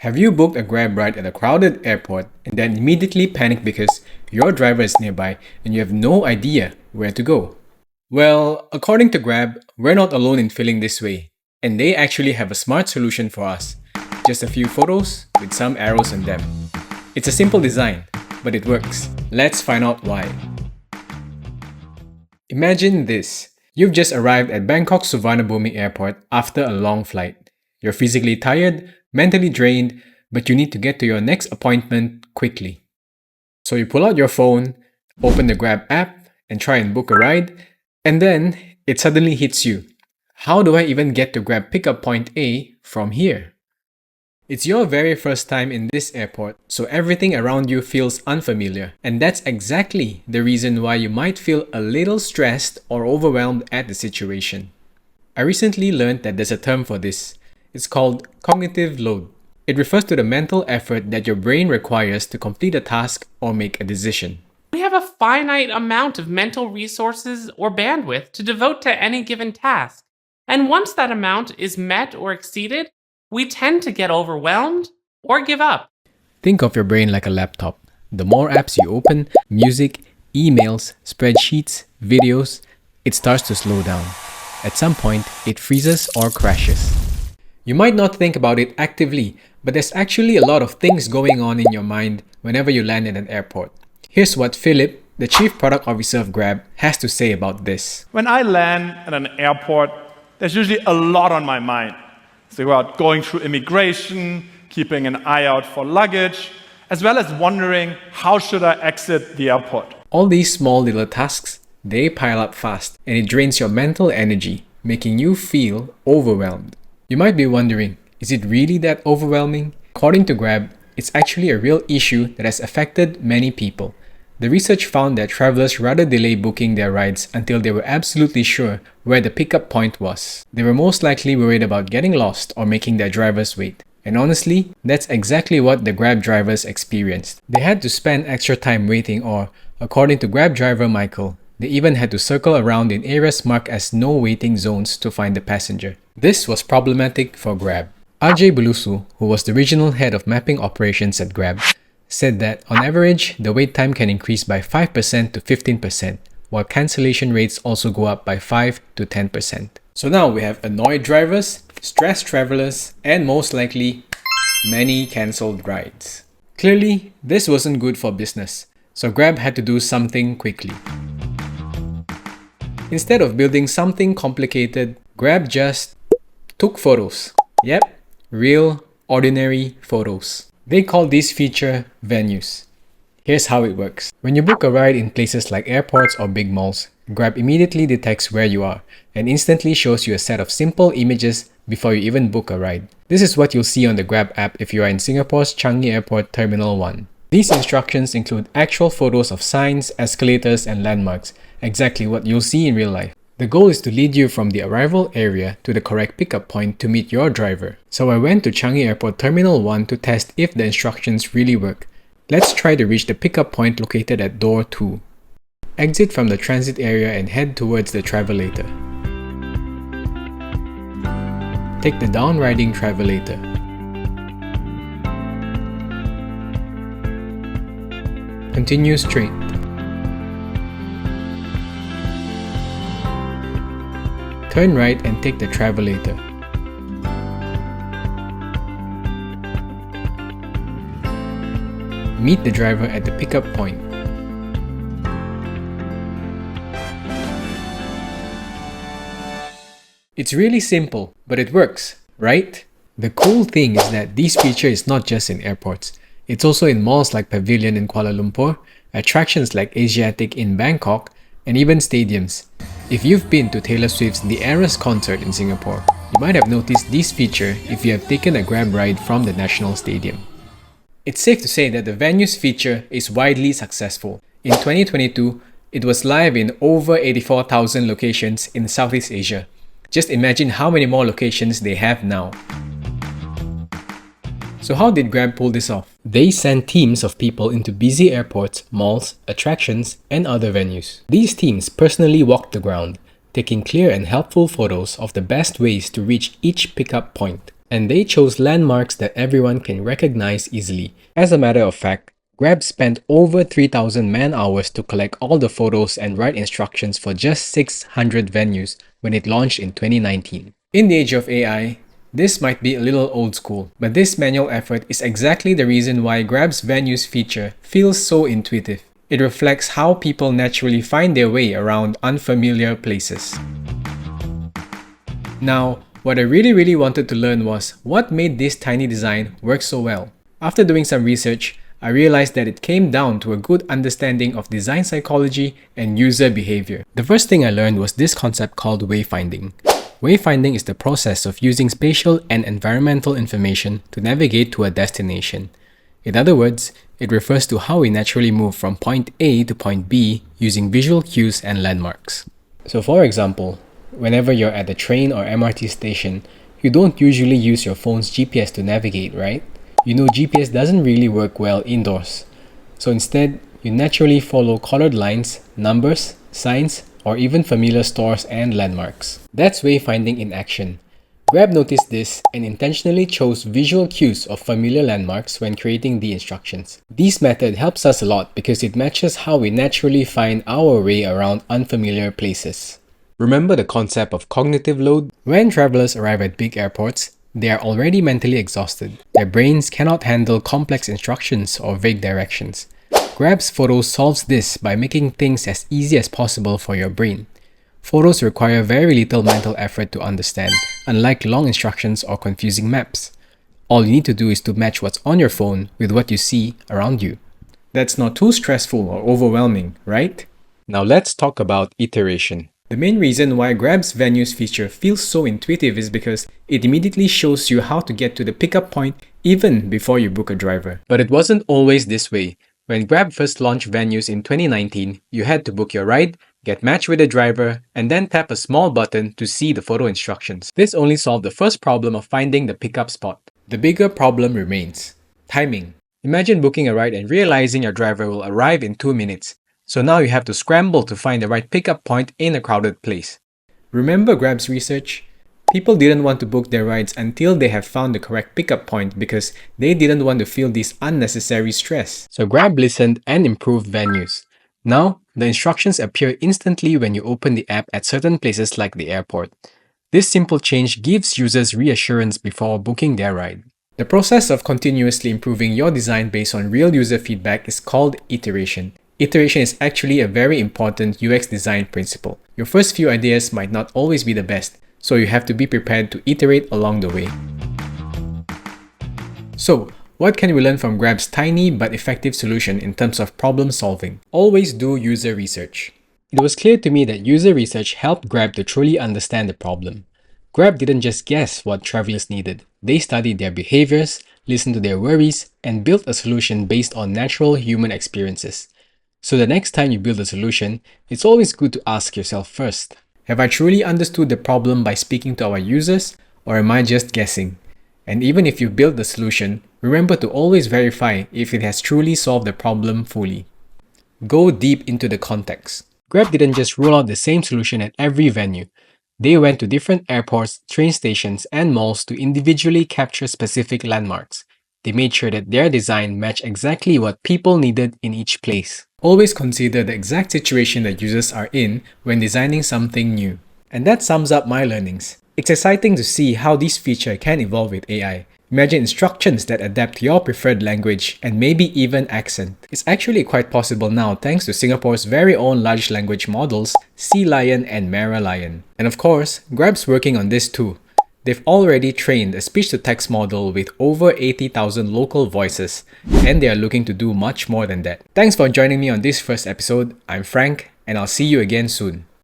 Have you booked a Grab ride at a crowded airport and then immediately panic because your driver is nearby and you have no idea where to go? Well, according to Grab, we're not alone in feeling this way, and they actually have a smart solution for us. Just a few photos with some arrows on them. It's a simple design, but it works. Let's find out why. Imagine this. You've just arrived at Bangkok Suvarnabhumi Airport after a long flight. You're physically tired, mentally drained, but you need to get to your next appointment quickly. So you pull out your phone, open the Grab app, and try and book a ride, and then it suddenly hits you. How do I even get to Grab pickup point A from here? It's your very first time in this airport, so everything around you feels unfamiliar. And that's exactly the reason why you might feel a little stressed or overwhelmed at the situation. I recently learned that there's a term for this. It's called cognitive load. It refers to the mental effort that your brain requires to complete a task or make a decision. We have a finite amount of mental resources or bandwidth to devote to any given task. And once that amount is met or exceeded, we tend to get overwhelmed or give up. Think of your brain like a laptop. The more apps you open, music, emails, spreadsheets, videos, it starts to slow down. At some point, it freezes or crashes. You might not think about it actively, but there's actually a lot of things going on in your mind whenever you land at an airport. Here's what Philip, the Chief Product Officer of Grab, has to say about this. When I land at an airport, there's usually a lot on my mind. It's about going through immigration, keeping an eye out for luggage, as well as wondering how should I exit the airport. All these small little tasks, they pile up fast and it drains your mental energy, making you feel overwhelmed. You might be wondering, is it really that overwhelming? According to Grab, it's actually a real issue that has affected many people. The research found that travelers rather delay booking their rides until they were absolutely sure where the pickup point was. They were most likely worried about getting lost or making their drivers wait. And honestly, that's exactly what the Grab drivers experienced. They had to spend extra time waiting or, according to Grab driver Michael, they even had to circle around in areas marked as no waiting zones to find the passenger. This was problematic for Grab. Ajay Bulusu, who was the regional head of mapping operations at Grab, said that on average, the wait time can increase by 5% to 15%, while cancellation rates also go up by 5 to 10%. So now we have annoyed drivers, stressed travelers, and most likely, many cancelled rides. Clearly, this wasn't good for business, so Grab had to do something quickly. Instead of building something complicated, Grab just took photos. Yep, real, ordinary photos. They call this feature venues. Here's how it works. When you book a ride in places like airports or big malls, Grab immediately detects where you are and instantly shows you a set of simple images before you even book a ride. This is what you'll see on the Grab app if you are in Singapore's Changi Airport Terminal 1. These instructions include actual photos of signs, escalators, and landmarks, exactly what you'll see in real life. The goal is to lead you from the arrival area to the correct pickup point to meet your driver. So I went to Changi Airport Terminal 1 to test if the instructions really work. Let's try to reach the pickup point located at door 2. Exit from the transit area and head towards the travelator. Take the downriding travelator. Continue straight. Turn right and take the travelator. Meet the driver at the pickup point. It's really simple, but it works, right? The cool thing is that this feature is not just in airports. It's also in malls like Pavilion in Kuala Lumpur, attractions like Asiatic in Bangkok, and even stadiums. If you've been to Taylor Swift's The Eras concert in Singapore, you might have noticed this feature if you have taken a Grab ride from the National Stadium. It's safe to say that the venues feature is widely successful. In 2022, it was live in over 84,000 locations in Southeast Asia. Just imagine how many more locations they have now. So how did Grab pull this off? They sent teams of people into busy airports, malls, attractions, and other venues. These teams personally walked the ground, taking clear and helpful photos of the best ways to reach each pickup point. And they chose landmarks that everyone can recognize easily. As a matter of fact, Grab spent over 3,000 man-hours to collect all the photos and write instructions for just 600 venues when it launched in 2019. In the age of AI, this might be a little old school, but this manual effort is exactly the reason why Grab's venues feature feels so intuitive. It reflects how people naturally find their way around unfamiliar places. Now, what I really wanted to learn was what made this tiny design work so well. After doing some research, I realized that it came down to a good understanding of design psychology and user behavior. The first thing I learned was this concept called wayfinding. Wayfinding is the process of using spatial and environmental information to navigate to a destination. In other words, it refers to how we naturally move from point A to point B using visual cues and landmarks. So for example, whenever you're at a train or MRT station, you don't usually use your phone's GPS to navigate, right? You know GPS doesn't really work well indoors. So instead, you naturally follow colored lines, numbers, signs, or even familiar stores and landmarks. That's wayfinding in action. Grab noticed this and intentionally chose visual cues of familiar landmarks when creating the instructions. This method helps us a lot because it matches how we naturally find our way around unfamiliar places. Remember the concept of cognitive load? When travelers arrive at big airports, they are already mentally exhausted. Their brains cannot handle complex instructions or vague directions. Grab's Photos solves this by making things as easy as possible for your brain. Photos require very little mental effort to understand, unlike long instructions or confusing maps. All you need to do is to match what's on your phone with what you see around you. That's not too stressful or overwhelming, right? Now let's talk about iteration. The main reason why Grab's Venues feature feels so intuitive is because it immediately shows you how to get to the pickup point even before you book a driver. But it wasn't always this way. When Grab first launched Venues in 2019, you had to book your ride, get matched with a driver, and then tap a small button to see the photo instructions. This only solved the first problem of finding the pickup spot. The bigger problem remains: timing. Imagine booking a ride and realizing your driver will arrive in 2 minutes. So now you have to scramble to find the right pickup point in a crowded place. Remember Grab's research? People didn't want to book their rides until they have found the correct pickup point because they didn't want to feel this unnecessary stress. So Grab listened and improved Venues. Now, the instructions appear instantly when you open the app at certain places like the airport. This simple change gives users reassurance before booking their ride. The process of continuously improving your design based on real user feedback is called iteration. Iteration is actually a very important UX design principle. Your first few ideas might not always be the best, so you have to be prepared to iterate along the way. So, what can we learn from Grab's tiny but effective solution in terms of problem solving? Always do user research. It was clear to me that user research helped Grab to truly understand the problem. Grab didn't just guess what travelers needed. They studied their behaviors, listened to their worries, and built a solution based on natural human experiences. So the next time you build a solution, it's always good to ask yourself first: have I truly understood the problem by speaking to our users, or am I just guessing? And even if you build the solution, remember to always verify if it has truly solved the problem fully. Go deep into the context. Grab didn't just roll out the same solution at every venue. They went to different airports, train stations, and malls to individually capture specific landmarks. They made sure that their design matched exactly what people needed in each place. Always consider the exact situation that users are in when designing something new. And that sums up my learnings. It's exciting to see how this feature can evolve with AI. Imagine instructions that adapt to your preferred language and maybe even accent. It's actually quite possible now thanks to Singapore's very own large language models, Sea Lion and Mara Lion. And of course, Grab's working on this too. They've already trained a speech-to-text model with over 80,000 local voices, and they are looking to do much more than that. Thanks for joining me on this first episode. I'm Frank, and I'll see you again soon.